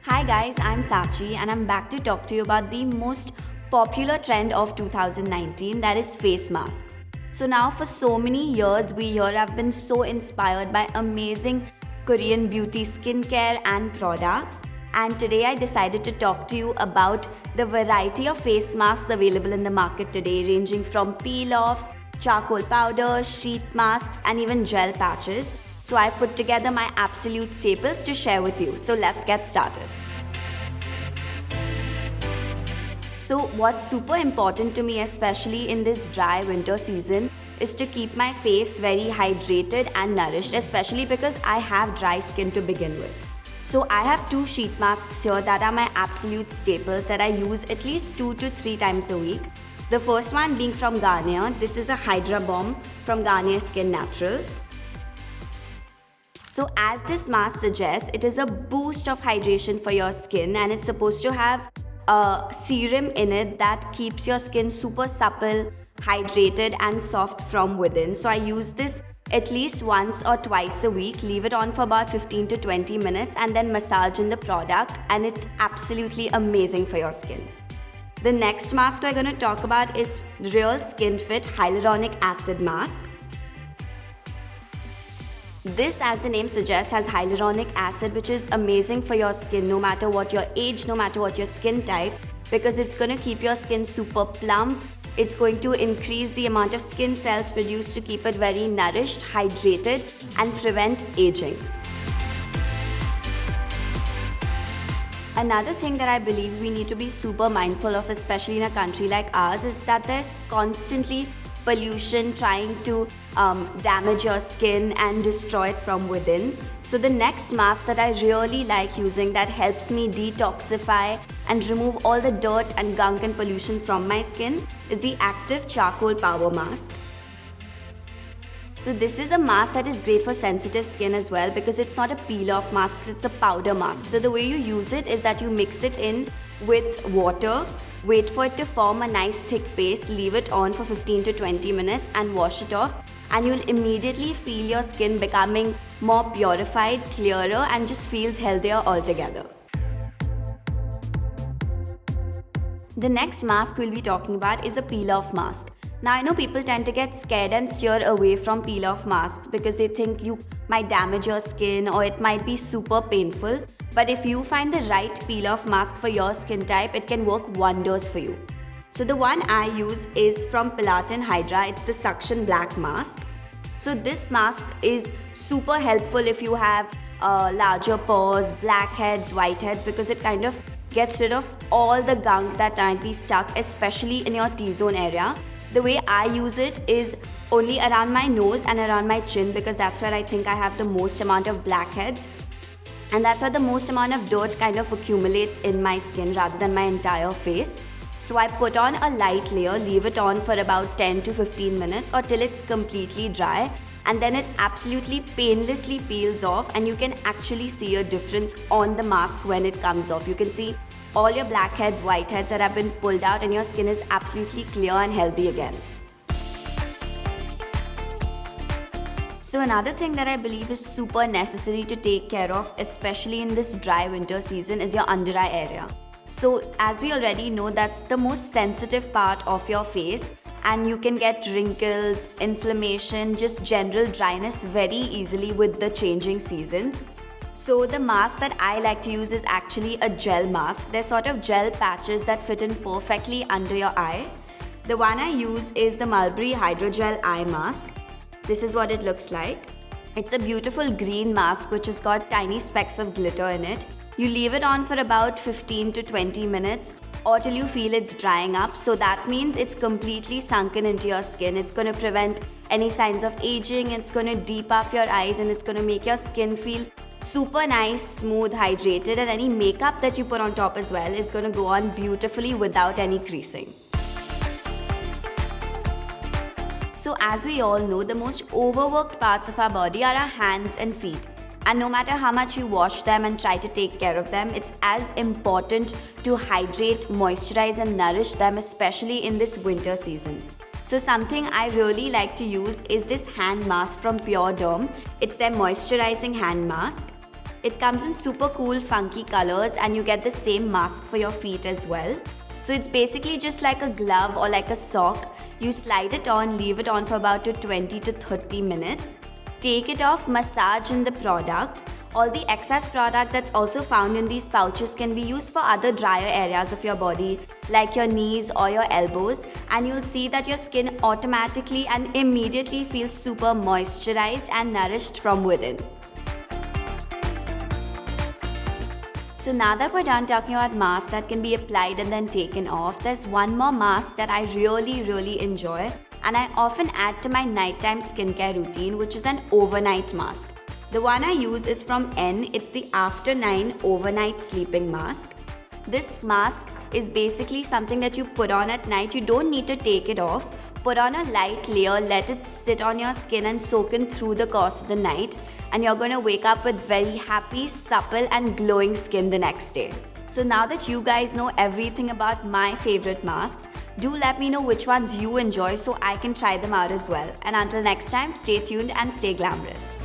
Hi guys, I'm Sachi and I'm back to talk to you about the most popular trend of 2019, that is face masks. So now for so many years we here have been so inspired by amazing Korean beauty skincare and products, and today I decided to talk to you about the variety of face masks available in the market today, ranging from peel-offs, charcoal powder, sheet masks and even gel patches. So I've put together my absolute staples to share with you. So let's get started. So what's super important to me, especially in this dry winter season, is to keep my face very hydrated and nourished, especially because I have dry skin to begin with. So I have two sheet masks here that are my absolute staples that I use at least 2 to 3 times a week. The first one being from Garnier. This is a Hydra Bomb from Garnier Skin Naturals. So as this mask suggests, it is a boost of hydration for your skin, and it's supposed to have a serum in it that keeps your skin super supple, hydrated and soft from within. So I use this at least once or twice a week, leave it on for about 15 to 20 minutes and then massage in the product, and it's absolutely amazing for your skin. The next mask we're going to talk about is Real Skin Fit Hyaluronic Acid Mask. This, as the name suggests, has hyaluronic acid, which is amazing for your skin no matter what your age, no matter what your skin type, because it's going to keep your skin super plump. It's going to increase the amount of skin cells produced to keep it very nourished, hydrated and prevent aging. Another thing that I believe we need to be super mindful of, especially in a country like ours, is that there's constantly pollution trying to damage your skin and destroy it from within. So the next mask that I really like using that helps me detoxify and remove all the dirt and gunk and pollution from my skin is the Active Charcoal Power Mask. So this is a mask that is great for sensitive skin as well, because it's not a peel-off mask, it's a powder mask. So the way you use it is that you mix it in with water, wait for it to form a nice thick paste, leave it on for 15 to 20 minutes and wash it off, and you'll immediately feel your skin becoming more purified, clearer and just feels healthier altogether. The next mask we'll be talking about is a peel-off mask. Now I know people tend to get scared and steer away from peel-off masks because they think you might damage your skin or it might be super painful. But if you find the right peel-off mask for your skin type, it can work wonders for you. So the one I use is from Pilaten Hydra. It's the Suction Black Mask. So this mask is super helpful if you have larger pores, blackheads, whiteheads, because it kind of gets rid of all the gunk that might be stuck, especially in your T-zone area. The way I use it is only around my nose and around my chin, because that's where I think I have the most amount of blackheads. And that's where the most amount of dirt kind of accumulates in my skin rather than my entire face. So I put on a light layer, leave it on for about 10 to 15 minutes or till it's completely dry, and then it absolutely painlessly peels off, and you can actually see a difference on the mask when it comes off. You can see all your blackheads, whiteheads that have been pulled out, and your skin is absolutely clear and healthy again. So another thing that I believe is super necessary to take care of, especially in this dry winter season, is your under eye area. So as we already know, that's the most sensitive part of your face, and you can get wrinkles, inflammation, just general dryness very easily with the changing seasons. So the mask that I like to use is actually a gel mask. They're sort of gel patches that fit in perfectly under your eye. The one I use is the Mulberry Hydrogel Eye Mask. This is what it looks like. It's a beautiful green mask which has got tiny specks of glitter in it. You leave it on for about 15 to 20 minutes or till you feel it's drying up. So that means it's completely sunken into your skin. It's going to prevent any signs of aging. It's going to depuff your eyes, and it's going to make your skin feel super nice, smooth, hydrated, and any makeup that you put on top as well is going to go on beautifully without any creasing. So as we all know, the most overworked parts of our body are our hands and feet. And no matter how much you wash them and try to take care of them, it's as important to hydrate, moisturize and nourish them, especially in this winter season. So something I really like to use is this hand mask from Pure Derm. It's their moisturizing hand mask. It comes in super cool funky colors and you get the same mask for your feet as well. So it's basically just like a glove or like a sock. You slide it on, leave it on for about 20 to 30 minutes. Take it off, massage in the product. All the excess product that's also found in these pouches can be used for other drier areas of your body, like your knees or your elbows, and you'll see that your skin automatically and immediately feels super moisturized and nourished from within. So now that we're done talking about masks that can be applied and then taken off, there's one more mask that I really enjoy and I often add to my nighttime skincare routine, which is an overnight mask. The one I use is from N. It's the After 9 Overnight Sleeping Mask. This mask is basically something that you put on at night. You don't need to take it off. Put on a light layer, let it sit on your skin and soak in through the course of the night, and you're going to wake up with very happy, supple and glowing skin the next day. So now that you guys know everything about my favorite masks, do let me know which ones you enjoy so I can try them out as well. And until next time, stay tuned and stay glamorous.